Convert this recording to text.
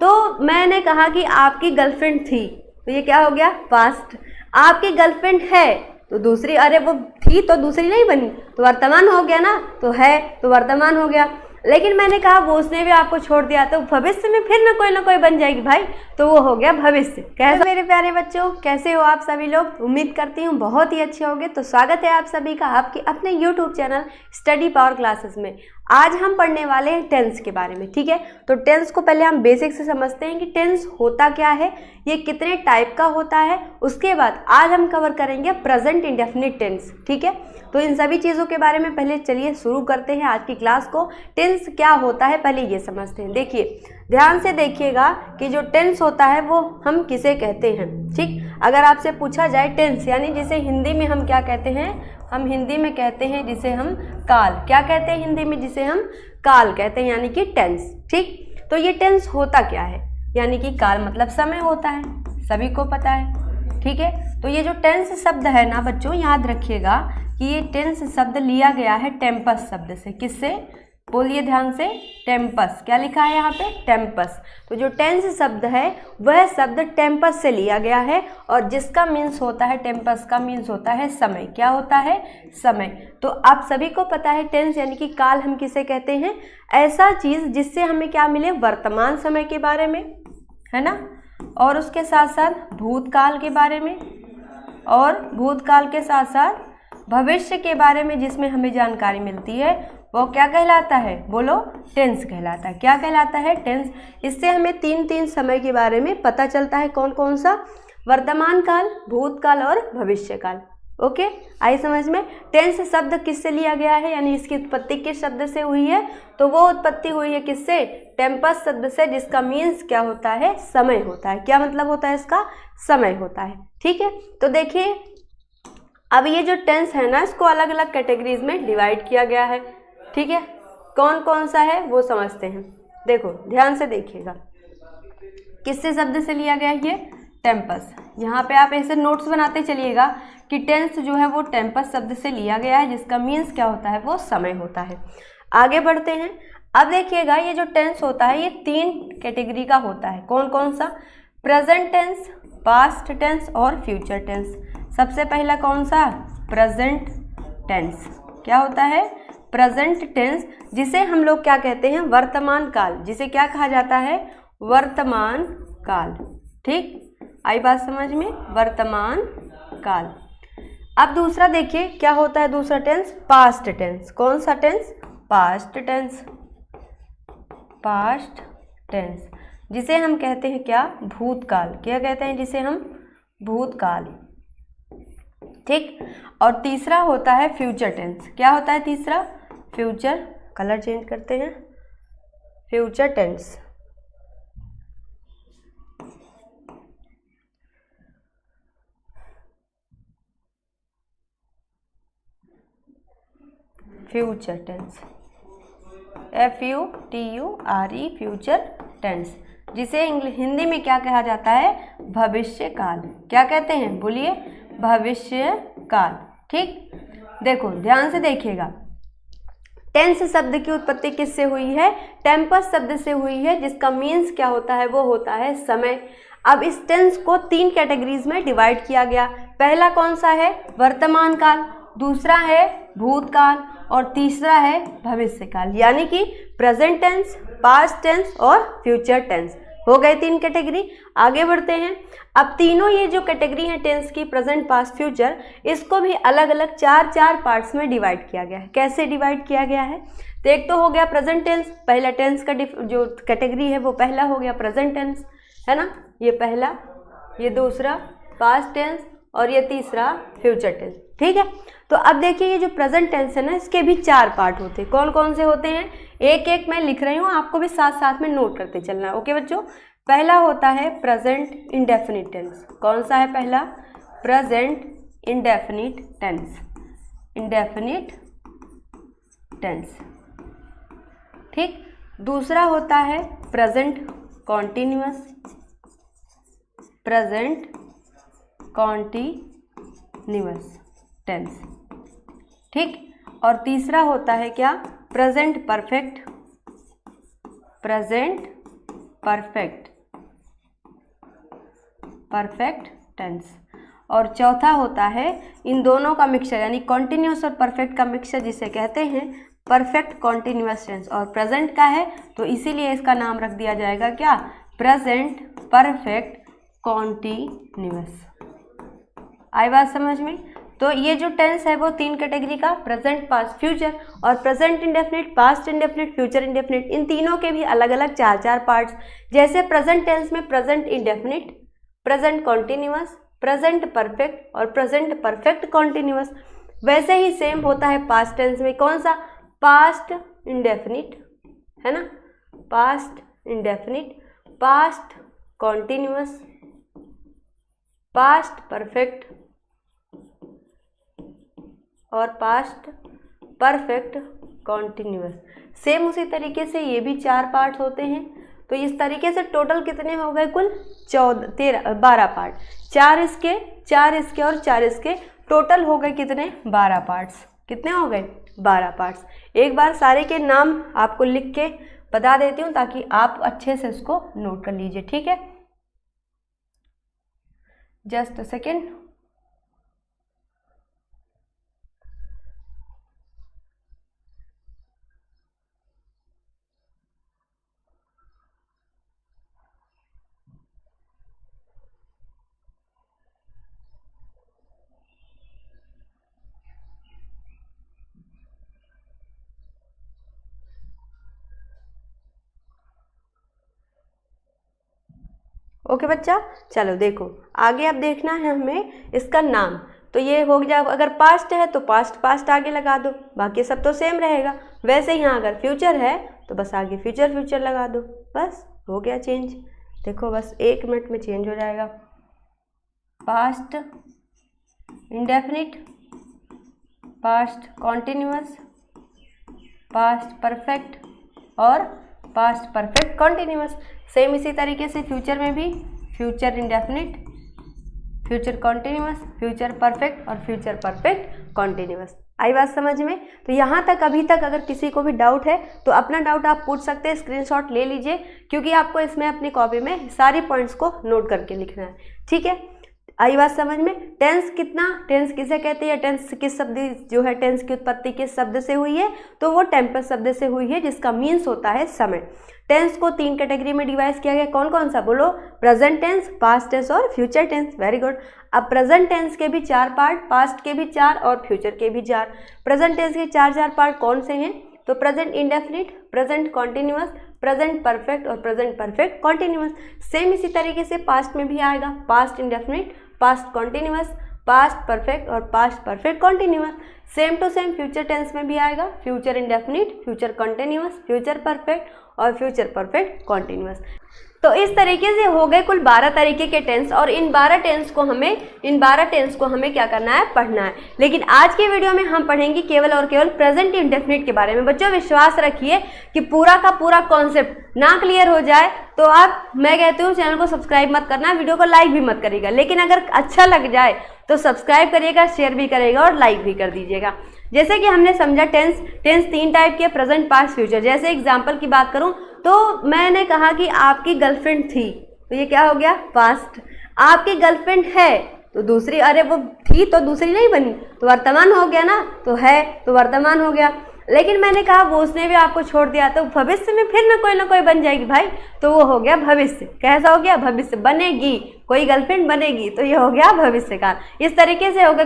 तो मैंने कहा कि आपकी गर्लफ्रेंड थी, तो ये क्या हो गया, पास्ट। आपकी गर्लफ्रेंड है, तो दूसरी, अरे वो थी तो दूसरी नहीं बनी, तो वर्तमान हो गया ना, तो है तो वर्तमान हो गया। लेकिन मैंने कहा वो उसने भी आपको छोड़ दिया, तो भविष्य में फिर ना कोई बन जाएगी भाई, तो वो हो गया भविष्य। कैसे मेरे प्यारे बच्चों, कैसे हो आप सभी लोग? उम्मीद करती हूँ बहुत ही अच्छे होंगे। तो स्वागत है आप सभी का आपके अपने YouTube channel study power classes में। आज हम पढ़ने वाले हैं टेंस के बारे में, ठीक है। तो टेंस को पहले हम बेसिक से समझते हैं कि टेंस होता क्या है, ये कितने टाइप का होता है। उसके बाद आज हम कवर करेंगे प्रेजेंट इंडेफिनिट टेंस, ठीक है। तो इन सभी चीज़ों के बारे में पहले चलिए शुरू करते हैं आज की क्लास को। टेंस क्या होता है पहले ये समझते हैं। देखिए, ध्यान से देखिएगा कि जो टेंस होता है वो हम किसे कहते हैं, ठीक। अगर आपसे पूछा जाए टेंस यानी जिसे हिंदी में हम क्या कहते हैं, हम हिंदी में कहते हैं जिसे हम काल, क्या कहते हैं हिंदी में, जिसे हम काल कहते हैं, यानी कि टेंस, ठीक। तो ये टेंस होता क्या है, यानी कि काल मतलब समय होता है, सभी को पता है, ठीक है। तो ये जो टेंस शब्द है ना बच्चों, याद रखिएगा कि ये टेंस शब्द लिया गया है टेम्पस शब्द से। किससे, बोलिए ध्यान से, टेम्पस। क्या लिखा है यहाँ पे, टेम्पस। तो जो टेंस शब्द है वह शब्द टेम्पस से लिया गया है, और जिसका मीन्स होता है, टेम्पस का मीन्स होता है समय। क्या होता है, समय। तो आप सभी को पता है टेंस यानी कि काल हम किसे कहते हैं, ऐसा चीज़ जिससे हमें क्या मिले, वर्तमान समय के बारे में, है ना, और उसके साथ साथ भूतकाल के बारे में, और भूतकाल के साथ साथ भविष्य के बारे में जिसमें हमें जानकारी मिलती है, वो क्या कहलाता है, बोलो, टेंस कहलाता है। क्या कहलाता है, टेंस। इससे हमें तीन समय के बारे में पता चलता है। कौन कौन सा, वर्तमान काल, भूतकाल और भविष्य काल। ओके, आई समझ में। टेंस शब्द किससे लिया गया है, यानी इसकी उत्पत्ति किस शब्द से हुई है, तो वो उत्पत्ति हुई है किससे, टेम्पस शब्द से, जिसका मीन्स क्या होता है, समय होता है। क्या मतलब होता है इसका, समय होता है, ठीक है। तो देखिए, अब ये जो टेंस है ना, इसको अलग अलग कैटेगरीज में डिवाइड किया गया है, ठीक है। कौन कौन सा है वो समझते हैं। देखो ध्यान से देखिएगा, किससे शब्द से लिया गया है, ये टेम्पस। यहाँ पे आप ऐसे नोट्स बनाते चलिएगा कि टेंस जो है वो टेम्पस शब्द से लिया गया है, जिसका मीन्स क्या होता है, वो समय होता है। आगे बढ़ते हैं। अब देखिएगा, ये जो टेंस होता है ये 3 कैटेगरी का होता है। कौन कौन सा, प्रेजेंट टेंस, पास्ट टेंस और फ्यूचर टेंस। सबसे पहला कौन सा, प्रेजेंट टेंस। क्या होता है, प्रेजेंट टेंस, जिसे हम लोग क्या कहते हैं, वर्तमान काल। जिसे क्या कहा जाता है, वर्तमान काल, ठीक। आई बात समझ में, वर्तमान काल। अब दूसरा देखिए क्या होता है, दूसरा टेंस पास्ट टेंस। कौन सा tense, past tense. Past tense जिसे हम कहते हैं क्या, भूतकाल। क्या कहते हैं जिसे हम, भूतकाल, ठीक। और तीसरा होता है फ्यूचर टेंस। क्या होता है तीसरा, फ्यूचर, कलर चेंज करते हैं, future tense. Future tense, FUTURE, future tense, जिसे हिंदी में क्या कहा जाता है, भविष्य काल। क्या कहते हैं, बोलिए, भविष्य काल, ठीक। देखो ध्यान से देखिएगा, टेंस शब्द की उत्पत्ति किससे हुई है, टेम्पस शब्द से हुई है, जिसका मीन्स क्या होता है, वो होता है समय। अब इस टेंस को 3 कैटेगरीज में डिवाइड किया गया। पहला कौन सा है, वर्तमान काल, दूसरा है भूतकाल, और तीसरा है भविष्य काल, यानी कि प्रेजेंट टेंस, पास्ट टेंस और फ्यूचर टेंस। हो गए 3 कैटेगरी। आगे बढ़ते हैं। अब तीनों ये जो कैटेगरी है टेंस की, प्रेजेंट, पास्ट, फ्यूचर, इसको भी अलग अलग 4 पार्ट्स में डिवाइड किया गया है। कैसे डिवाइड किया गया है, तो एक तो हो गया प्रेजेंट टेंस, पहला टेंस का जो कैटेगरी है वो पहला हो गया प्रेजेंट टेंस, है ना, ये पहला, ये दूसरा पास्ट टेंस, और ये तीसरा फ्यूचर टेंस, ठीक है। तो अब देखिए, ये जो प्रेजेंट टेंस है ना, इसके भी 4 पार्ट होते हैं। कौन कौन से होते हैं, एक एक मैं लिख रही हूँ, आपको भी साथ साथ में नोट करते चलना है। ओके बच्चों, पहला होता है प्रेजेंट इंडेफिनिट टेंस। कौन सा है पहला, present indefinite tense, indefinite tense, ठीक। दूसरा होता है present continuous, present continuous tense, ठीक। और तीसरा होता है क्या, present perfect, present perfect tense. और चौथा होता है इन दोनों का मिक्सचर, यानी कॉन्टिन्यूस और परफेक्ट का मिक्सचर जिसे कहते हैं परफेक्ट कॉन्टिन्यूअस टेंस। और प्रेजेंट का है तो इसीलिए इसका नाम रख दिया जाएगा क्या, प्रेजेंट परफेक्ट कॉन्टिन्यूअस। आई बात समझ में। तो ये जो टेंस है वो 3 कैटेगरी का, प्रेजेंट, पास्ट, फ्यूचर। और present indefinite, past indefinite, future indefinite, इन तीनों के भी अलग अलग 4-4 पार्ट्स। जैसे प्रेजेंट टेंस में present indefinite, present continuous, present perfect और प्रेजेंट परफेक्ट कॉन्टिन्यूअस, वैसे ही सेम होता है पास्ट टेंस में। कौन सा, पास्ट इंडेफिनिट, है ना, past indefinite, past continuous, past perfect और पास्ट परफेक्ट कॉन्टिन्यूअस। सेम उसी तरीके से ये भी 4 पार्ट होते हैं। तो इस तरीके से टोटल कितने हो गए, कुल 12 पार्ट। 4 इसके, 4 इसके और 4 इसके, टोटल हो गए कितने, 12 पार्ट्स। कितने हो गए, 12 पार्ट्स। एक बार सारे के नाम आपको लिख के बता देती हूँ ताकि आप अच्छे से इसको नोट कर लीजिए, ठीक है। Just a second. ओके बच्चा, चलो देखो आगे अब देखना है हमें इसका नाम। तो ये हो गया, अगर पास्ट है तो पास्ट पास्ट आगे लगा दो, बाकी सब तो सेम रहेगा। वैसे यहाँ अगर फ्यूचर है तो बस आगे फ्यूचर फ्यूचर लगा दो, बस हो गया चेंज। देखो बस 1 मिनट में चेंज हो जाएगा। Past indefinite, past continuous, past perfect और पास्ट परफेक्ट कॉन्टिन्यूअस। सेम इसी तरीके से फ्यूचर में भी future indefinite, future continuous, future perfect और फ्यूचर परफेक्ट कॉन्टिन्यूअस। आई बात समझ में। तो यहाँ तक अभी तक अगर किसी को भी डाउट है तो अपना डाउट आप पूछ सकते हैं, स्क्रीनशॉट ले लीजिए, क्योंकि आपको इसमें अपनी कॉपी में सारी पॉइंट्स को नोट करके लिखना है, ठीक है। आई बात समझ में। टेंस कितना, टेंस किसे कहते हैं, टेंस किस शब्द जो है, टेंस की उत्पत्ति किस शब्द से हुई है, तो वो टेम्पस शब्द से हुई है जिसका मीन्स होता है समय। टेंस को 3 कैटेगरी में डिवाइड किया गया, कौन कौन सा बोलो, प्रेजेंट टेंस, पास्ट टेंस और फ्यूचर टेंस। Very good. अब प्रेजेंट टेंस के भी 4 पार्ट, पास्ट के भी 4 और फ्यूचर के भी 4। प्रेजेंट टेंस के 4 पार्ट कौन से हैं, तो present indefinite, present continuous, present perfect और प्रेजेंट परफेक्ट कॉन्टिन्यूअस। सेम इसी तरीके से पास्ट में भी आएगा, past indefinite, past continuous, past perfect और past perfect continuous. Same to same future tense में भी आएगा, future indefinite, future continuous, future perfect और फ्यूचर परफेक्ट कॉन्टिन्यूअस। तो इस तरीके से हो गए कुल 12 तरीके के टेंस, और इन 12 टेंस को हमें क्या करना है, पढ़ना है। लेकिन आज की वीडियो में हम पढ़ेंगे केवल और केवल प्रेजेंट इंडेफिनिट के बारे में। बच्चों विश्वास रखिए कि पूरा का पूरा कॉन्सेप्ट ना क्लियर हो जाए तो आप, मैं कहती हूँ, चैनल को सब्सक्राइब मत करना, वीडियो को लाइक भी मत करिएगा, लेकिन अगर अच्छा लग जाए तो सब्सक्राइब करिएगा, शेयर भी करिएगा और लाइक भी कर दीजिएगा। जैसे कि हमने समझा टेंस 3 टाइप के, प्रेजेंट, पास्ट, फ्यूचर। जैसे एग्जाम्पल की बात करूं तो मैंने कहा कि आपकी गर्लफ्रेंड थी, तो ये क्या हो गया, पास्ट। आपकी गर्लफ्रेंड है तो दूसरी, अरे वो थी तो दूसरी नहीं बनी, तो वर्तमान हो गया ना, तो है तो वर्तमान हो गया। लेकिन मैंने कहा वो उसने भी आपको छोड़ दिया, तो भविष्य में फिर ना कोई बन जाएगी भाई, तो वो हो गया भविष्य। कैसा हो गया, भविष्य। बनेगी, कोई गर्लफ्रेंड बनेगी, तो ये हो गया भविष्य काल। इस तरीके से हो गया